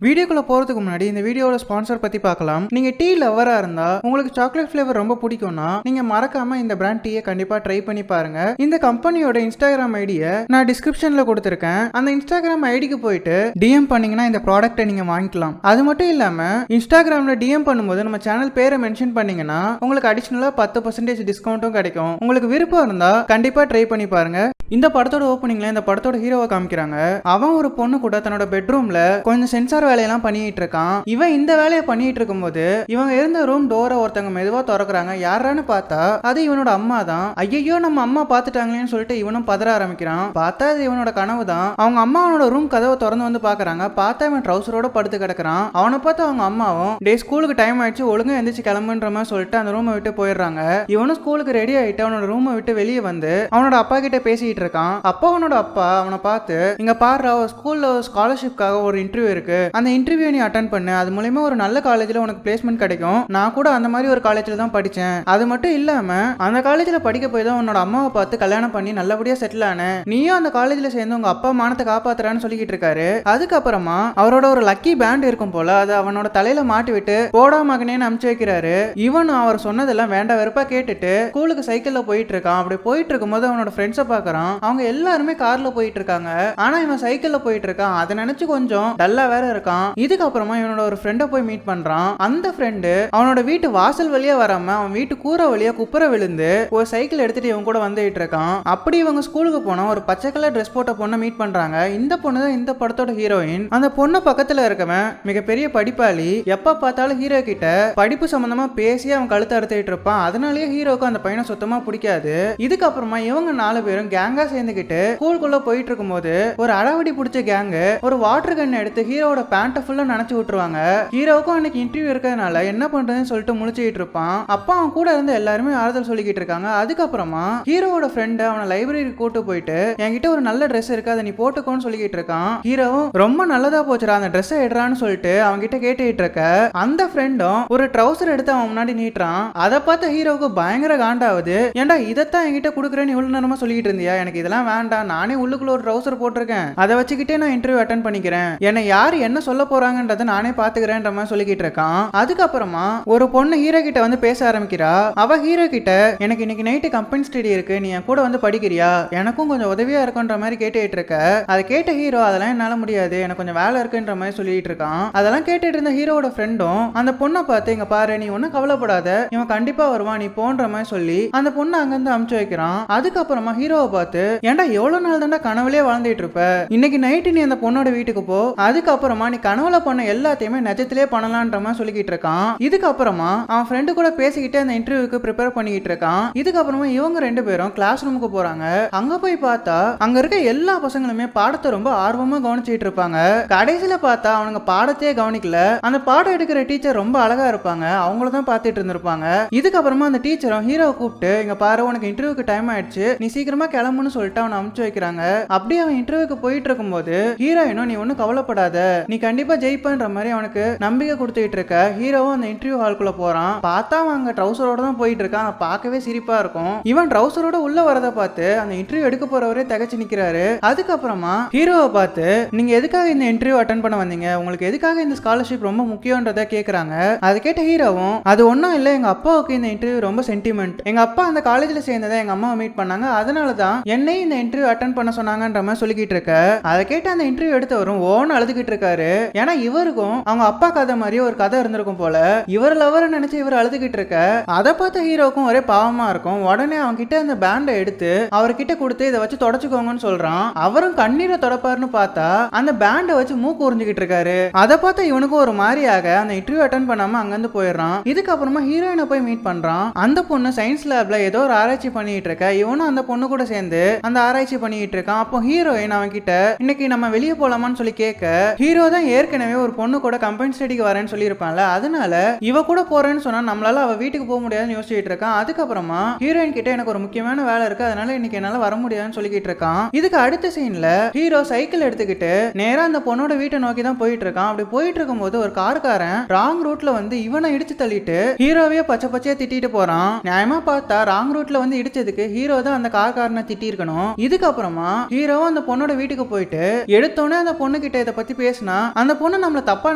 வீடியோக்குள்ள போறதுக்கு முன்னாடி இந்த வீடியோட ஸ்பான்சர் பத்தி பார்க்கலாம். நீங்க டீ லவரா இருந்தா உங்களுக்கு சாக்லேட் ஃபிளேவர் ரொம்ப பிடிக்கும்னா நீங்க மறக்காம இந்த பிராண்ட் டீயை கண்டிப்பா ட்ரை பண்ணி பாருங்க. இந்த கம்பெனியோட இன்ஸ்டாகிராம் ஐடியை நான் டிஸ்கிரிப்ஷன்ல கொடுத்திருக்கேன். அந்த இன்ஸ்டாகிராம் ஐடிக்கு போயிட்டு டிஎம் பண்ணீங்கன்னா இந்த ப்ராடக்ட்டை நீங்க வாங்கிக்கலாம். அது மட்டும் இல்லாம இன்ஸ்டாகிராம்ல டிஎம் பண்ணும்போது நம்ம சேனல் பேரை மென்ஷன் பண்ணீங்கன்னா உங்களுக்கு அடிஷனலா 10% டிஸ்கவுண்ட்டும் கிடைக்கும். உங்களுக்கு விருப்பம் இருந்தா கண்டிப்பா ட்ரை பண்ணி பாருங்க. இந்த படத்தோட ஓப்பனிங்ல இந்த படத்தோட ஹீரோவை காமிக்கிறாங்க. அவன் ஒரு பொண்ணு கூட தன்னோட பெட்ரூம்ல கொஞ்சம் சென்சார் வேலையெல்லாம் பண்ணிட்டு இருக்கான். இவன் இந்த வேலையை பண்ணிட்டு இருக்கும்போது இவங்க இருந்த ரூம் டோரை ஒருத்தவங்க மெதுவா திறக்கிறாங்க. யாரான்னு பார்த்தா அது இவனோட அம்மா தான். ஐயோ நம்ம அம்மா பாத்துட்டாங்களேன்னு சொல்லிட்டு இவனும் பதற ஆரம்பிக்கிறான். பார்த்தா அது இவனோட கனவு தான். அவங்க அம்மா அவனோட ரூம் கதவை திறந்து வந்து பாக்குறாங்க. பார்த்தா இவன் ட்ரௌசரோட படுத்து கிடக்குறான். அவனை பார்த்து அவங்க அம்மாவும் டே ஸ்கூலுக்கு டைம் ஆயிடுச்சு ஒழுங்கா எந்திரிச்சு கிளம்புன்ற மாதிரி சொல்லிட்டு அந்த ரூமை விட்டு போயிடுறாங்க. இவனும் ஸ்கூலுக்கு ரெடி ஆயிட்டு அவனோட ரூமை விட்டு வெளியே வந்து அவனோட அப்பா கிட்ட பேசிட்டு இருக்கான். அப்போ அவனோட அப்பா அவனை பார்த்து இங்க பாரு ஸ்கூல்ல ஸ்காலர்ஷிப்காக ஒரு இன்டர்வியூ இருக்கு, அந்த இன்டர்வியூ நீ அட்டென்ட் பண்ணு, அது மூலமா ஒரு நல்ல காலேஜ்ல உனக்கு பிளேஸ்மெண்ட் கிடைக்கும். நான் கூட அந்த மாதிரி ஒரு காலேஜ்ல தான் படிச்சேன். அது மட்டும் இல்லாம அந்த காலேஜ்ல படிக்க போய் தான் உன்னோட அம்மாவை பார்த்து கல்யாணம் பண்ணி நல்லபடியா செட்டில் ஆன, நீயும் அந்த காலேஜ்ல சேர்ந்து உங்க அப்பா மானத்தை காப்பாத்துறான்னு சொல்லிக்கிட்டு இருக்காரு. அதுக்கப்புறமா அவரோட ஒரு லக்கி பேண்ட் இருக்கும் போல அதை அவனோட தலையில மாட்டி விட்டு போடா மகனேன்னு அனுப்பிச்சு வைக்கிறாரு. இவனும் அவர் சொன்னதெல்லாம் வேண்டாம் வெறுப்பா கேட்டுட்டு ஸ்கூலுக்கு சைக்கிள்ல போயிட்டு இருக்கான். அப்படி போயிட்டு இருக்கும்போது அவனோட ஃப்ரெண்ட்ஸை பாக்குறான். அவங்க எல்லாருமே கார்ல போயிட்டு இருக்காங்க. ஆனா இவன் சைக்கிள்ல போயிட்டு இருக்கான். அதை நினைச்சு கொஞ்சம் டல்லா வேற இருக்கான். இதுக்கப்புறமா இவனோட ஒரு ஃப்ரெண்டை போய் மீட் பண்றான். அந்த ஃப்ரெண்டு அவனோட வீட்டு வாசல் வழியா வராம அவன் வீட்டு கூரை வழியா குப்புற விழுந்து ஒரு சைக்கிள் எடுத்துட்டு இவன் கூட வந்துட்டு இருக்கான். அப்படி இவங்க ஸ்கூலுக்கு போனா ஒரு பச்சை கலர் ட்ரெஸ் போட்ட பொண்ணை மீட் பண்றாங்க. இந்த பொண்ணு தான் இந்த படத்தோட ஹீரோயின். அந்த பொண்ணு பக்கத்துல இருக்கவன் மிகப்பெரிய படிப்பாளி. எப்ப பார்த்தாலும் ஹீரோ கிட்ட படிப்பு சம்பந்தமா பேசி அவன் கழுத்து அறுத்துட்டு இருப்பான். அதனாலேயே ஹீரோக்கு அந்த பையனை சுத்தமா பிடிக்காது. இதுக்கப்புறமா இவங்க 4 பேரும் கேங்கா சேர்ந்துக்கிட்டு ஸ்கூலுக்குள்ள போயிட்டு இருக்கும்போது ஒரு அடவடி பிடிச்ச கேங்கு ஒரு வாட்டர் கன் எடுத்து ஹீரோட பேண்ட்டை ஃபுல்லா நனைச்சு விட்டுருவாங்க. ஹீரோவுக்கும் அன்னைக்கு இன்டர்வியூ இருக்கிறதுனால என்ன பண்றதுன்னு சொல்லிட்டு முழிச்சுட்டு இருப்பான். அப்ப அவன் கூட இருந்து எல்லாருமே ஆறுதல் சொல்லிக்கிட்டு இருக்காங்க. அதுக்கப்புறமா ஹீரோவோட ஃப்ரெண்ட் அவனை லைப்ரரிக்கு கூட்டு போயிட்டு என்கிட்ட ஒரு நல்ல ட்ரெஸ் இருக்கு அதை நீ போட்டுக்கோன்னு சொல்லிக்கிட்டு இருக்கான். ஹீரோவும் ரொம்ப நல்லதா போச்சுடா அந்த ட்ரெஸ்ஸை எடுறான்னு சொல்லிட்டு அவன் கிட்ட கேட்டுட்டு இருக்க அந்த ஃப்ரெண்டும் ஒரு ட்ரௌசர் எடுத்து அவன் முன்னாடி நீட்டுறான். அதை பார்த்த ஹீரோவுக்கு பயங்கர காண்டாவது. ஏன்டா இதைத்தான் என்கிட்ட கொடுக்குறேன்னு இவ்வளவு நேரமா சொல்லிட்டு இருந்தியா, எனக்கு இதெல்லாம் வேண்டாம், நானே உள்ளுக்குள்ள ஒரு ட்ரௌசர் போட்டிருக்கேன், அதை வச்சுக்கிட்டே நான் இன்டர்வியூ அட்டென்ட் பண்ணிக்கிறேன், என்னை யார் என்ன சொல்ல போறாங்கன்றதை நானே பாத்துக்கிறேன்ற மாதிரி சொல்லிக்கிட்டு இருக்கான். அதுக்கப்புறமா ஒரு பொண்ணு ஹீரோ கிட்ட வந்து பேச ஆரம்பிக்கிறா. அவ ஹீரோ கிட்ட எனக்கு இன்னைக்கு நைட்டு கம்பெனி ஸ்டடி இருக்கு, நீ என் கூட வந்து படிக்கிறியா, எனக்கும் கொஞ்சம் உதவியா இருக்குன்ற மாதிரி கேட்டுட்டு இருக்க. அதை கேட்ட ஹீரோ அதெல்லாம் என்னால முடியாது, எனக்கு கொஞ்சம் வேலை இருக்குன்ற மாதிரி சொல்லிட்டு இருக்கான். அதெல்லாம் கேட்டுட்டு இருந்த ஹீரோட ஃப்ரெண்டும் அந்த பொண்ணை பார்த்து இங்க பாரு நீ ஒன்னும் கவலைப்படாத, இவன் கண்டிப்பா வருவான், நீ போன்ற மாதிரி சொல்லி அந்த பொண்ணை அங்கிருந்து அமுச்சு வைக்கிறான். அதுக்கப்புறமா ஹீரோவை பார்த்து ஏன்டா எவ்வளவு நாள் தாண்டா கனவுலயே வாழ்ந்துட்டு இருப்ப, இன்னைக்கு நைட்டு நீ அந்த பொண்ணோட வீட்டுக்கு போ, அதுக்கப்புறமா நீ கனவுல பண்ண எல்லாத்தையுமே நிஜத்திலே பண்ணலான்ற மாதிரி சொல்லிக்கிட்டு இருக்கான். இதுக்கப்புறமா அவன் ஃப்ரெண்டு கூட பேசிக்கிட்டு அந்த இன்டர்வியூக்கு ப்ரிப்பேர் பண்ணிக்கிட்டு இருக்கான். இதுக்கப்புறமா இவங்க 2 பேரும் கிளாஸ் ரூமுக்கு போறாங்க. அங்க போய் பார்த்தா அங்க இருக்க எல்லா பசங்களுமே பாடத்தை ரொம்ப ஆர்வமா கவனிச்சுட்டு இருப்பாங்க. கடைசியில பார்த்தா அவனுங்க பாடத்தையே கவனிக்கல. அந்த பாடம் எடுக்கிற டீச்சர் ரொம்ப அழகா இருப்பாங்க, அவங்கள தான் பார்த்துட்டு இருந்திருப்பாங்க. இதுக்கப்புறமா அந்த டீச்சரும் ஹீரோவை கூப்பிட்டு இங்க பாரு உனக்கு இன்டர்வியூக்கு டைம் ஆயிடுச்சு, நீ சீக்கிரமா கிளம்புன்னு சொல்லிட்டு அவனை அமுச்சு வைக்கிறாங்க. அப்படியே அவன் இன்டர்வியூக்கு போயிட்டு இருக்கும்போது ஹீரோயினும் நீ ஒன்னும் கவலைப்படாத, நீ கண்டிப்பா ஜெயிப்பன்ற மாதிரி அவனுக்கு நம்பிக்கை கொடுத்துட்டு இருக்க. ஹீரோவும் அந்த இன்டர்வியூ ஹால்குள்ள போறான். பார்த்தா அவன் அங்க ட்ரௌசரோட தான் போயிட்டு இருக்கான். பார்க்கவே சிரிப்பா இருக்கும். இவன் ட்ரௌசரோட உள்ள வரதை பார்த்து அந்த இன்டர்வியூ எடுக்க போறவரே தகச்சு நிக்கிறாரு. அதுக்கப்புறமா ஹீரோவை பார்த்து நீங்க எதுக்காக இந்த இன்டர்வியூ அட்டென்ட் பண்ண வந்தீங்க, உங்களுக்கு எதுக்காக இந்த ஸ்காலர்ஷிப் ரொம்ப முக்கியன்றதை கேக்குறாங்க. அது கேட்ட ஹீரோவும் அது ஒன்னும் இல்ல, எங்க அப்பாவுக்கு இந்த இன்டர்வியூ ரொம்ப சென்டிமெண்ட், எங்க அப்பா அந்த காலேஜ்ல சேர்ந்ததை எங்க அம்மாவை மீட் பண்ணாங்க, அதனாலதான் என்னை இந்த இன்டர்வியூ அட்டென்ட் பண்ண சொன்னாங்கன்ற மாதிரி சொல்லிக்கிட்டு இருக்க. அதை கேட்டு அந்த இன்டர்வியூ எடுத்தவரும் ஓன்னு அழுதுகிட்டு இருக்காரு. ஏன்னா இவருக்கும் அவங்க அப்பா கதை மாதிரியே ஒரு கதை இருந்திருக்கும் போல. இவர் லவர் நினைச்சு இவர் அழுதுகிட்டு இருக்க. அதை பார்த்த ஹீரோக்கும் ஒரே பாவமா இருக்கும். உடனே அவங்க கிட்ட அந்த பேண்டை எடுத்து அவர்கிட்ட கொடுத்து இதை வச்சு தொடச்சுக்கோங்கன்னு சொல்றான். அவரும் கண்ணீரை தொடப்பாருன்னு பார்த்தா அந்த பேண்டை வச்சு மூக்கு உறிஞ்சுக்கிட்டு இருக்காரு. அதை பார்த்த இவனுக்கும் ஒரு மாதிரியாக அந்த இன்டர்வியூ அட்டென்ட் பண்ணாம அங்கிருந்து போயிடுறான். இதுக்கப்புறமா ஹீரோயினை போய் மீட் பண்றான். அந்த பொண்ணு சயின்ஸ் லேப்ல ஏதோ ஒரு ஆராய்ச்சி பண்ணிட்டு இருக்க. இவனும் அந்த பொண்ணு கூட சேர்ந்து அந்த ஆராய்ச்சி பண்ணிட்டு இருக்கான். அப்போ ஹீரோயின் அவன் கிட்ட இன்னைக்கு நம்ம வெளியே போலாமான்னு சொல்லி கேட்க, ஹீரோ தான் ஏற்கனவே ஒரு பொண்ணு கூட கம்பெனி ஸ்டடிக்கு வரேன்னு சொல்லியிருப்பான்ல, அதனால இவ கூட போறேன்னு சொன்னா நம்மளால அவ வீட்டுக்கு போக முடியாதுன்னு யோசிச்சுட்டு இருக்கான். அதுக்கப்புறமா ஹீரோயின் கிட்ட எனக்கு ஒரு முக்கியமான வேலை இருக்கு, அதனால இன்னைக்கு என்னால வர முடியாதுன்னு சொல்லிக்கிட்டு இருக்கான். இதுக்கு அடுத்த சீன்ல ஹீரோ சைக்கிள் எடுத்துக்கிட்டு நேரா அந்த பொண்ணோட வீட்டை நோக்கி தான் போயிட்டு இருக்கான். அப்படி போயிட்டு இருக்கும்போது ஒரு கார்காரன் ராங் ரூட்ல வந்து இவனை இடிச்சு தள்ளிட்டு ஹீரோவே பச்சை பச்சையா திட்டிட்டு போறான். நியாயமா பார்த்தா ராங் ரூட்ல வந்து இடிச்சதுக்கு ஹீரோ தான் அந்த கார்காரனை திட்டி திட்டிருக்கணும். இதுக்கப்புறமா ஹீரோவும் அந்த பொண்ணோட வீட்டுக்கு போயிட்டு எடுத்தோடனே அந்த பொண்ணு கிட்ட இதை பத்தி பேசினா அந்த பொண்ணு நம்மள தப்பா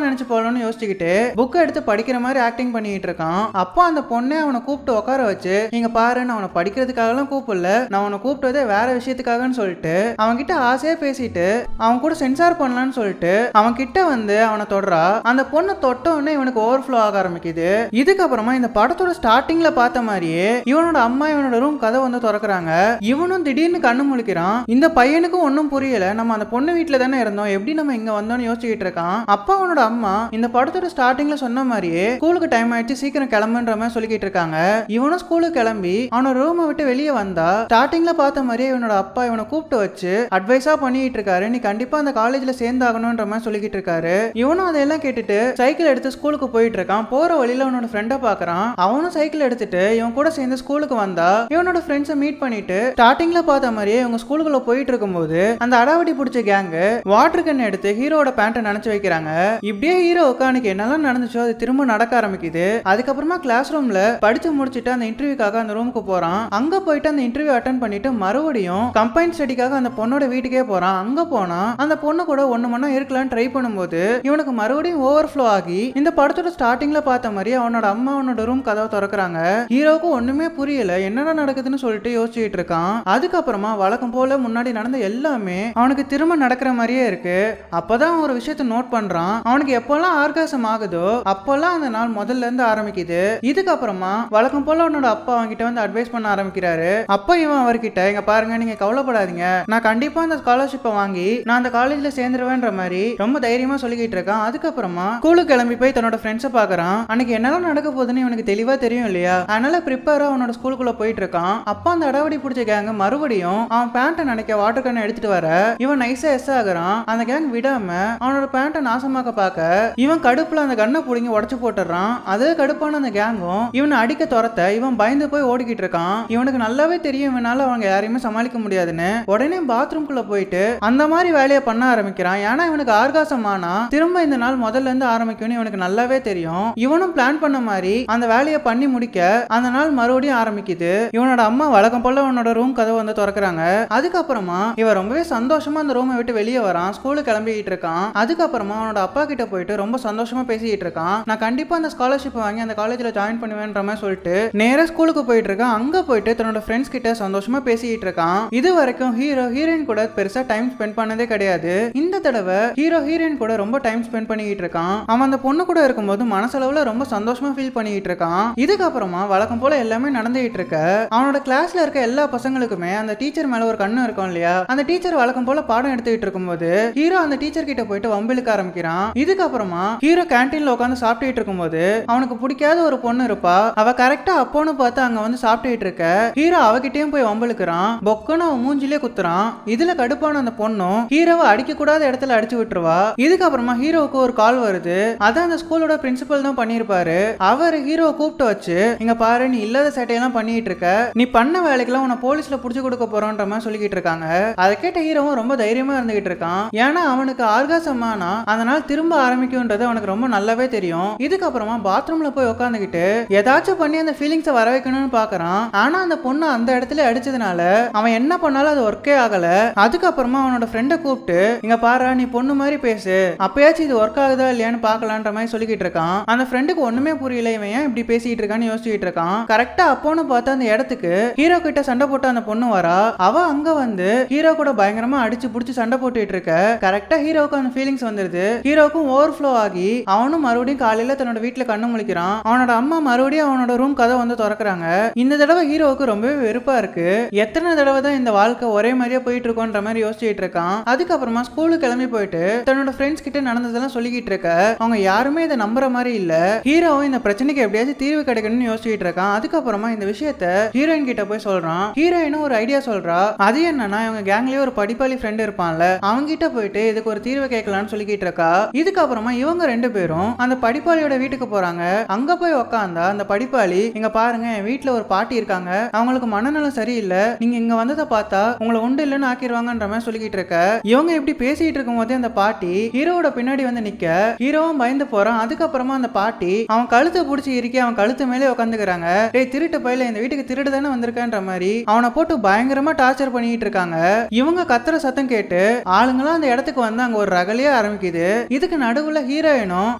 நினைச்சு போகணும்னு யோசிச்சுக்கிட்டு புக்கை எடுத்து படிக்கிற மாதிரி ஆக்டிங் பண்ணிட்டு இருக்கான். அப்போ அந்த பொண்ணே அவனை கூப்பிட்டு உட்கார வச்சு, இங்க பாரு, நான் அவனை படிக்கிறதுக்காகலாம் கூப்பிடல, நான் அவனை கூப்பிட்டதே வேற விஷயத்துக்காகன்னு சொல்லிட்டு அவன் கிட்ட ஆசையா பேசிட்டு அவன் கூட சென்சார் பண்ணலான்னு சொல்லிட்டு அவன் கிட்ட வந்து அவனை தொடரா. அந்த பொண்ணு தொட்டோடனே இவனுக்கு ஓவர்ஃப்ளோ ஆக ஆரம்பிக்குது. இதுக்கப்புறமா இந்த படத்தோட ஸ்டார்டிங்ல பார்த்த மாதிரியே இவனோட அம்மா இவனோட ரூம் கதை வந்து திறக்கிறாங்க. இவனும் திடீர்னு கண்ணு முழிக்கிறான். இந்த பையனுக்கும் ஒன்னும் புரியல, நம்ம அந்த பொண்ணு வீட்டுல தானே இருந்தோம், எப்படி நம்ம இங்க வந்தோம்னு யோசிச்சுக்கிட்டு இருக்கான். அப்பா அவனோட அம்மா இந்த படத்தோட ஸ்டார்டிங்ல சொன்ன மாதிரியே ஸ்கூலுக்கு டைம் ஆயிடுச்சு, சீக்கிரம் கிளம்புன்ற மாதிரி சொல்லிக்கிட்டு இருக்காங்க. இவனும் ஸ்கூலுக்கு கிளம்பி அவனோட ரூமை விட்டு வெளியே வந்தா ஸ்டார்டிங்ல பார்த்த மாதிரியே இவனோட அப்பா இவனை கூப்பிட்டு வச்சு அட்வைஸா பண்ணிட்டு இருக்காரு. நீ கண்டிப்பா அந்த காலேஜ்ல சேர்ந்தாகணும்ன்ற மாதிரி சொல்லிக்கிட்டு இருக்காரு. இவனும் அதையெல்லாம் கேட்டுட்டு சைக்கிள் எடுத்து ஸ்கூலுக்கு போயிட்டு இருக்கான். போற வழியில அவனோட ஃப்ரெண்டை பாக்குறான். அவனும் சைக்கிள் எடுத்துட்டு இவன் கூட சேர்ந்து ஸ்கூலுக்கு வந்தா இவனோட ஃப்ரெண்ட்ஸை மீட் பண்ணிட்டு ஸ்டார்டிங்ல பார்த்த மாதிரியே இவங்க ஸ்கூலுக்குள்ள போயிட்டு இருக்கும்போது அந்த அடாவடி பிடிச்ச கேங் வாட்டர் கன் எடுத்து ஹீரோட பேண்ட்டை நினைச்சு வைக்கிறாங்க. இப்படியே ஹீரோவுக்கு அன்னைக்கு என்னெல்லாம் நடந்துச்சோ அது திரும்ப நடக்க ஆரம்பிக்குது. அதுக்கப்புறமா கிளாஸ் ரூம்ல படிச்சு முடிச்சுட்டு அந்த இன்டர்வியூக்காக அந்த ரூமுக்கு போறான். அங்க போயிட்டு அந்த இன்டர்வியூ அட்டென்ட் பண்ணிட்டு மறுபடியும் கம்பைன் ஸ்டடிக்காக அந்த பொண்ணோட வீட்டுக்கே போறான். அங்க போனா அந்த பொண்ணு கூட 1 மணி நேரம் இருக்கலாம்னு ட்ரை பண்ணும்போது இவனுக்கு மறுபடியும் ஓவர்ஃப்ளோ ஆகி இந்த படத்தோட ஸ்டார்டிங்ல பார்த்த மாதிரி அவனோட அம்மா அவனோட ரூம் கதவை திறக்கிறாங்க. ஹீரோவுக்கு ஒண்ணுமே புரியல, என்னடா நடக்குதுன்னு சொல்லிட்டு யோசிச்சுட்டு இருக்கான். அதுக்கப்புறமா வழக்கம் போல முன்னாடி நடந்த எல்லாமே அவனுக்கு திரும்ப நடக்கிற மாதிரியே இருக்கு. அப்பதான் ஒரு விஷயத்தை நோட் பண்றான். அவனுக்கு எப்பெல்லாம் ஆர்காசம் ஆகுதோ அப்பெல்லாம் அந்த நாள் முதல்ல இருந்து ஆரம்பிக்குது. இதுக்கப்புறமா வழக்கம் போல அவனோட அப்பா அவன்கிட்ட வந்து அட்வைஸ் பண்ண ஆரம்பிக்கிறாரு. அப்ப இவன் அவர்கிட்ட, இங்க பாருங்க, நீங்க கவலைப்படாதீங்க, நான் கண்டிப்பா அந்த ஸ்காலர்ஷிப்பை வாங்கி நான் அந்த காலேஜ்ல சேர்ந்துருவேன்ற மாதிரி ரொம்ப தைரியமா சொல்லிக்கிட்டு இருக்கான். அதுக்கப்புறமா ஸ்கூலுக்கு கிளம்பி போய் தன்னோட ஃப்ரெண்ட்ஸை பாக்குறான். அன்னைக்கு என்னெல்லாம் நடக்க போகுதுன்னு இவனுக்கு தெளிவா தெரியும் இல்லையா, அதனால ப்ரிப்பேரா அவனோட ஸ்கூலுக்குள்ள போயிட்டு இருக்கான். அப்பா அந்த அடாவடி பிடிச்ச கேங்க மறுபடியும் அவன் பேண்ட்டை நினைக்க வாட்டர் கண்ணை எடுத்துட்டு வர இவன் நைஸா எஸ் ஆகுறான். அந்த கேங் விடாம அவனோட பேண்ட்டை நாசமாக்க பார்க்க இவன் கடுப்புல அந்த கண்ணை புடிங்கி உடச்சு போட்டுறான். அதே கடுப்பான அந்த கேங்கும் இவனை அடிக்க துரத்த இவன் பயந்து போய் ஓடிக்கிட்டு இருக்கான். இவனுக்கு நல்லாவே தெரியும் இவனால அவங்க யாரையுமே சமாளிக்க முடியாதுன்னு. உடனே பாத்ரூம்குள்ள போயிட்டு அந்த மாதிரி வேலையை பண்ண ஆரம்பிக்கிறான். ஏன்னா இவனுக்கு ஆர்காசம் ஆனா திரும்ப இந்த நாள் முதல்ல இருந்து ஆரம்பிக்கும்னு இவனுக்கு நல்லாவே தெரியும். இவனும் பிளான் பண்ண மாதிரி அந்த வேலையை பண்ணி முடிக்க அந்த நாள் மறுபடியும் ஆரம்பிக்குது. இவனோட அம்மா வழக்கம் போல அவனோட ரூம் கதவை வந்து திறக்கிறாங்க. அதுக்கப்புறமா இவன் ரொம்பவே சந்தோஷமா அந்த ரூமை விட்டு வெளியே வரான். ஸ்கூலுக்கு கிளம்பிட்டு இருக்கான். அதுக்கப்புறமா அவனோட அப்பா கிட்ட போயிட்டு ரொம்ப சந்தோஷமா பேசிட்டு இருக்கான். நான் கண்டிப்பா அந்த ஸ்காலர்ஷிப் வாங்கி அந்த காலேஜ்ல ஜாயின் பண்ணுவேன்ற மாதிரி சொல்லிட்டு நேரா ஸ்கூலுக்கு போயிட்டு இருக்கான். அங்க போயிட்டு தன்னோட ஃப்ரெண்ட்ஸ் கிட்ட சந்தோஷமா பேசிட்டு இருக்கான். இது வரைக்கும் ஹீரோ ஹீரோயின் கூட பெருசா டைம் ஸ்பெண்ட் பண்ணதே கிடையாது. இந்த தடவை ஹீரோ ஹீரோயின் கூட ரொம்ப டைம் ஸ்பெண்ட் பண்ணிட்டு இருக்கான். அவன் அந்த பொண்ணு கூட இருக்கும்போது மனசளவுல ரொம்ப சந்தோஷமா ஃபீல் பண்ணிட்டு இருக்கான். இதுக்கப்புறமா வழக்கம் போல எல்லாமே நடந்துகிட்டு இருக்க அவனோட கிளாஸ்ல இருக்க எல்லா பசங்களுக்குமே அந்த டீச்சர் மேல ஒரு கண்ணு இருக்கும் இல்லையா, அந்த டீச்சர் வழக்கம் போல பாடம் எடுத்துக்கிட்டு இருக்கும்போது ஹீரோ அந்த டீச்சர் கிட்ட போயிட்டு வம்பிழுக்க ஆரம்பிக்கிறான். இதுக்கப்புறமா ஹீரோ கேண்டீன்ல உட்காந்து சாப்பிட்டுட்டு இருக்கும்போது அவனுக்கு பிடிக்காத ஒரு பொண்ணு இருப்பா. அவ கரெக்டா அப்போன்னு பார்த்து அங்க வந்து சாப்பிட்டுட்டு இருக்க ஹீரோ அவகிட்டயும் போய் வம்பிழுக்கிறான். பொக்குன்னு அவன் மூஞ்சிலே குத்துறான். இதுல கடுப்பான அந்த பொண்ணும் ஹீரோவை அடிக்க கூடாத இடத்துல அடிச்சு விட்டுருவா. இதுக்கப்புறமா ஹீரோவுக்கு ஒரு கால் வருது. அதான் அந்த ஸ்கூலோட பிரின்சிபல் தான் பண்ணிருப்பாரு. அவர் ஹீரோவை கூப்பிட்டு வச்சு, இங்க பாரு, நீ இல்லாத சேட்டையெல்லாம் பண்ணிட்டு இருக்க, நீ பண்ண வேலைக்கெல்லாம் உன்னை போலீஸ்ல புடிச்சு கொடுக்க போறோன்ற மாதிரி சொல்லிக்கிட்டு இருக்காங்க. அதை கேட்ட ஹீரோவும் ரொம்ப தைரியமா இருந்துகிட்டு இருக்கான். ஏன்னா அவனுக்கு ஆர்காசமானா அதனால திரும்ப ஆரம்பிக்கும்ன்றது அவனுக்கு ரொம்ப நல்லாவே தெரியும். இதுக்கப்புறமா பாத்ரூம்ல போய் உட்காந்துக்கிட்டு ஏதாச்சும் பண்ணி அந்த ஃபீலிங்ஸை வர வைக்கணும்னு பாக்குறான். ஆனா அந்த பொண்ணு அந்த இடத்துல அடிச்சதுனால அவன் என்ன பண்ணாலும் அது ஒர்க்கே ஆகல. அதுக்கப்புறமா அவனோட ஃப்ரெண்டை கூப்பிட்டு, இங்க பாரு, நீ பொண்ணு மாதிரி பேசு, அப்பயாச்சும் இது ஒர்க் ஆகுதா இல்லையான்னு பாக்கலான்ற மாதிரி சொல்லிக்கிட்டு இருக்கான். அந்த ஃப்ரெண்டுக்கு ஒண்ணுமே புரியல, இவன் ஏன் இப்படி பேசிட்டு இருக்கான்னு யோசிச்சுட்டு இருக்கான். கரெக்டா அப்போன்னு பார்த்து அந்த இடத்துக்கு ஹீரோ கிட்ட சண்டை போட்டு அந்த பொண்ணு வரா. அவ அங்க வந்து ஹீரோ கூட பயங்கரமா அடிச்சு புடிச்சு சண்டை போட்டுட்டு இருக்க கரெக்டா ஹீரோவுக்கு அந்த ஃபீலிங்ஸ் வந்துருது. ஹீரோக்கும் ஓவர்ஃப்ளோ ஆகி அவனும் மறுபடியும் காலையில தன்னோட வீட்டுல கண்ணு முழிக்கிறான். அவனோட அம்மா மறுபடியும் அவனோட ரூம் கதை வந்து திறக்கிறாங்க. இந்த தடவை ஹீரோவுக்கு ரொம்பவே வெறுப்பா இருக்கு. எத்தனை தடவை தான் இந்த வாழ்க்கை ஒரே மாதிரியா போயிட்டு இருக்கோன்ற மாதிரி யோசிச்சுட்டு இருக்கான். அதுக்கப்புறமா ஸ்கூலுக்கு கிளம்பி போயிட்டு தன்னோட ஃப்ரெண்ட்ஸ் கிட்ட நடந்ததெல்லாம் சொல்லிக்கிட்டு இருக்க அவங்க யாருமே இதை நம்புற மாதிரி இல்ல. ஹீரோவும் இந்த பிரச்சனைக்கு எப்படியாச்சும் தீர்வு கிடைக்கணும்னு யோசிச்சுட்டு இருக்கான். அதுக்கப்புறமா இந்த விஷயத்த ஹீரோயின் கிட்ட போய் சொல்றான். ஹீரோயினும் ஒரு ஐடியா சொல்றா. அது என்னன்னா, இவங்க கேங்லயே ஒரு படிப்பாளி ஃப்ரெண்ட் இருப்பான்ல, அவங்க கிட்ட போயிட்டு இதுக்கு ஒரு தீர்வு கேட்கலாம்னு சொல்லிக்கிட்டு இருக்கா. இதுக்கப்புறமா இவங்க 2 பேரும் அந்த படிப்பாளியோட வீட்டுக்கு போறாங்க. அங்க போய் உக்காந்தா அந்த படிப்பாளி, இங்க பாருங்க, என் வீட்டுல ஒரு பாட்டி இருக்காங்க, அவங்களுக்கு மனநலம் சரியில்லை, நீங்க இங்க வந்ததை பார்த்தா உங்களை உண்டு இல்லைன்னு ஆக்கிடுவாங்கன்ற மாதிரி சொல்லிக்கிட்டு இருக்க. இவங்க இப்படி பேசிட்டு இருக்கும் போதே அந்த பாட்டி ஹீரோவோட பின்னாடி வந்து நிக்க ஹீரோவும் பயந்து போறான். அதுக்கப்புறமா அந்த பாட்டி அவன் கழுத்தை பிடிச்சி இருக்கி அவன் கழுத்து மேலே உட்காந்துக்கிறாங்க. டேய் திருட்டு பையில, இந்த வீட்டுக்கு திருடு தானே வந்திருக்கான்ற மாதிரி அவனை போட்டு பயங்கரமா டார்ச்சர் பண்ணிட்டு இருக்காங்க. இவங்க கத்துற சத்தம் கேட்டு ஆளுங்களாம் அந்த இடத்துக்கு வந்து அங்க ஒரு ரகலையே ஆரம்பிக்குது. இதுக்கு நடுவுல ஹீரோயினும்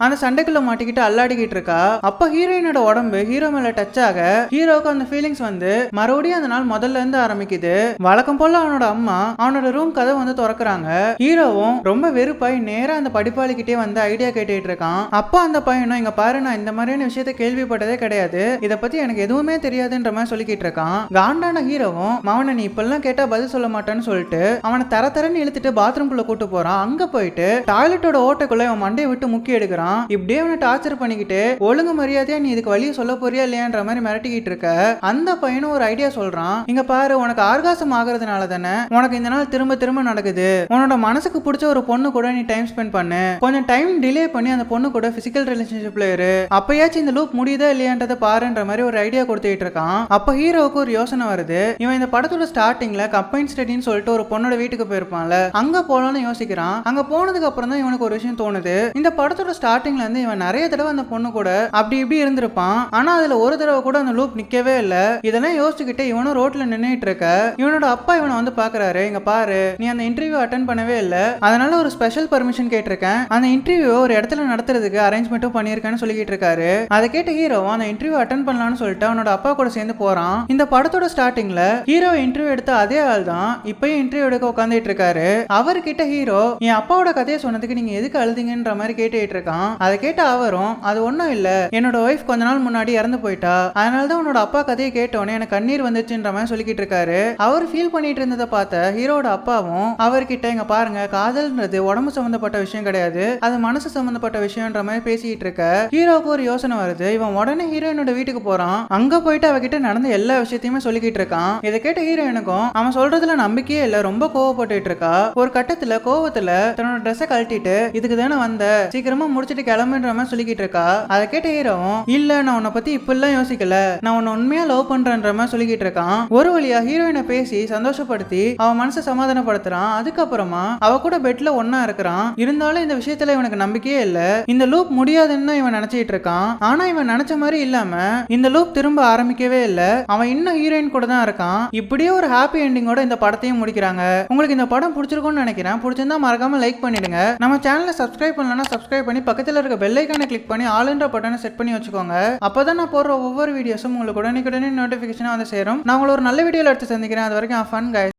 அந்த சண்டைக்குள்ள மாட்டிக்கிட்டு அல்லாடிக்கிட்டு இருக்கா. அப்ப ஹீரோயினோட உடம்பு ஹீரோ மேல டச் ஆக ஹீரோக்கு அந்த ஃபீலிங்ஸ் வந்து மறுபடியும் அந்த நாள் முதல்ல இருந்து ஆரம்பிக்குது. வழக்கம் போல அவனோட அம்மா அவனோட ரூம் கதை வந்து திறக்கிறாங்க. ஹீரோவும் ரொம்ப வெறுப்பாய் நேரா அந்த படிப்பாளி கிட்டே வந்து ஐடியா கேட்டுட்டு இருக்கான். அப்ப அந்த பையனும் இங்க பாரு, நான் இந்த மாதிரியான விஷயத்த கேள்விப்பட்டதே கிடையாது, இத பத்தி எனக்கு எதுவுமே தெரியாதுன்ற மாதிரி சொல்லிக்கிட்டு இருக்கான். காண்டான ஹீரோவும் மவனை நீ இப்பெல்லாம் கேட்டா பதில் சொல்ல மாட்டேன்னு சொல்லிட்டு அவனை தரன்னு இழுத்துட்டு பாத்ரூம் குள்ள கூட்டு போறான். அங்க போயிட்டு டாய்லெட்டோட ஓட்டைக்குள்ள அவன் மண்டையை விட்டு முக்கி எடுக்கிறான். இப்படியே அவனை டார்ச்சர் பண்ணிக்கிட்டு ஒழுங்கு மரியாதையா நீ இதுக்கு வழியை சொல்ல போறியா இல்லையான்ற மாதிரி மிரட்டிக்கிட்டு இருக்க. அந்த பையனும் ஒரு ஐடியா சொல்றான். இங்க பாரு, உனக்கு ஆர்காசம் ஆகுறதுனால தானே உனக்கு இந்த நாள் திரும்ப திரும்ப நடக்குது. உன்னோட மனசுக்கு பிடிச்ச ஒரு பொண்ணு கூட நீ டைம் ஸ்பெண்ட் பண்ணு, கொஞ்சம் டைம் டிலே பண்ணி அந்த பொண்ணு கூட பிசிக்கல் ரிலேஷன்ஷிப்ல இரு, அப்பயாச்சும் இந்த லூப் முடியுதா இல்லையான்றத பாருன்ற மாதிரி ஒரு ஐடியா கொடுத்துட்டு இருக்கான். அப்ப ஹீரோவுக்கு ஒரு யோசனை வருது. இவன் இந்த படத்தோட ஸ்டார்டிங்ல கம்பைன் ஸ்டடின்னு சொல்லிட்டு ஒரு பொண்ணோட வீட்டுக்கு போயிருப்பான்ல, அங்க போலான்னு யோசிக்கிறான். அங்க போனதுக்கு அப்புறம் தான் இவனுக்கு ஒரு விஷயம் தோணுது. இந்த படத்தோட ஸ்டார்டிங்ல இருந்து இவன் நிறைய தடவை அந்த பொண்ணு கூட அப்படி இப்படி இருந்திருப்பான். ஆனா அதுல ஒரு தடவை கூட அந்த லூப் நிக்கவே இல்ல. இதெல்லாம் யோசிச்சுக்கிட்டு இவனும் ரோட்ல நின்னுட்டு இருக்க இவனோட அப்பா இவனை வந்து பாக்குறாரு. இங்க பாரு, நீ அந்த இன்டர்வியூ அட்டென்ட் பண்ணவே இல்ல, அதனால ஒரு ஸ்பெஷல் பர்மிஷன் கேட்டிருக்கேன், அந்த இன்டர்வியூ ஒரு இடத்துல நடத்துறதுக்கு அரேஞ்ச்மெண்ட்டும் பண்ணிருக்கேன்னு சொல்லிட்டு இருக்காரு. அதை கேட்ட ஹீரோ அந்த இன்டர்வியூ அட்டென்ட் பண்ணலாம்னு சொல்லிட்டு அவனோட அப்பா கூட சேர்ந்து போறான். இந்த படத்தோட ஸ்டார்டிங்ல ஹீரோ இன்டர்வியூ எடுத்த அதே ஆள் தான் இப்பயும் இன்டர்வியூ எடுக்க உட்காந்துட்டு இருக்காரு. அவர்கிட்ட ஹீரோ என் அப்பாவோட கதையை சொன்னதுக்கு நீங்க எதுக்கு அழுதிங்கன்ற மாதிரி கேட்டுட்டு இருக்கான். அதை கேட்ட அவரும் அது ஒண்ணும் இல்ல, என்னோட ஒய்ஃப் கொஞ்ச நாள் முன்னாடி இறந்து போயிட்டா, அதனாலதான் உன்னோட அப்பா கதையை கேட்டோன்னே எனக்கு கண்ணீர் வந்துச்சுன்ற மாதிரி சொல்லிக்கிட்டு இருக்காரு. அவர் ஃபீல் பண்ணிட்டு இருந்ததை பார்த்த ஹீரோட அப்பாவும் அவர்கிட்ட இங்க பாருங்க, காதல்ன்றது உடம்பு சம்பந்தப்பட்ட விஷயம் கிடையாது, அது மனசு சம்பந்தப்பட்ட விஷயம்ன்ற மாதிரி பேசிட்டு இருக்க ஹீரோக்கு ஒரு யோசனை வருது. இவன் உடனே ஹீரோயினோட வீட்டுக்கு போறான். அங்க போயிட்டு அவகிட்ட நடந்த எல்லா விஷயத்தையுமே சொல்லிக்கிட்டு இருக்கான். இதை கேட்ட ஹீரோயினுக்கும் அவன் சொல்றதுல நம்பிக்கையே இல்ல, ரொம்ப கோவப்பட்டு இருக்கா. ஒரு கட்டத்துல கோவத்துல தன்னோட ட்ரெஸ்ஸை கழட்டிட்டு இதுக்கு தானே வந்த, சீக்கிரமா முடிச்சிட்டு கிளம்புன்ற மாதிரி சொல்லிக்கிட்டு இருக்கா. அதை கேட்ட ஹீரோவும் இல்ல, நான் உன்னை பத்தி இப்பெல்லாம் யோசிக்கல, நான் உன்னை உண்மையா லவ் பண்றேன்ற மாதிரி சொல்லிக்கிட்டு இருக்கான். ஒரு வழியா ஹீரோயினை பேசி சந்தோஷப்படுத்தி அவன் மனசை சமாதானப்படுத்துறான். அதுக்கப்புறமா அவ கூட பெட்ல ஒன்னா இருக்கிறான். இருந்தாலும் இந்த விஷயத்துல இவனுக்கு நம்பிக்கையே இல்ல, இந்த லூப் முடியாதுன்னு இவன் நினைச்சிட்டு இருக்கான். ஆனா இவன் நினைச்ச மாதிரி இல்லாம இந்த லூப் திரும்ப ஆரம்பிக்கவே இல்ல, அவன் இன்னும் ஹீரோயின் கூட தான் இருக்கான். இப்படியே ஒரு ஹாப்பி எண்டிங்கோட இந்த படத்தையும் முடிக்கிறாங்க. உங்களுக்கு இந்த படம் பிடிச்சிருக்கும்னு நினைக்கிறேன். பிடிச்சிருந்தா மறக்காம லைக் பண்ணிடுங்க. நம்ம சேனலை சப்ஸ்கிரைப் பண்ணலன்னா சப்ஸ்கிரைப் பண்ணி பக்கத்துல இருக்க பெல் ஐகானை கிளிக் பண்ணி ஆல்ன்ற பட்டனை செட் பண்ணி வச்சுக்கோங்க. அப்பதான் நான் போடுற ஒவ்வொரு வீடியோஸும் உங்களுக்கு உடனே நோட்டிபிகேஷனா வந்து சேரும். நான் உங்களை ஒரு நல்ல வீடியோல எடுத்து சந்திக்கிறேன். அது வரைக்கும் ஃபன் கைஸ்.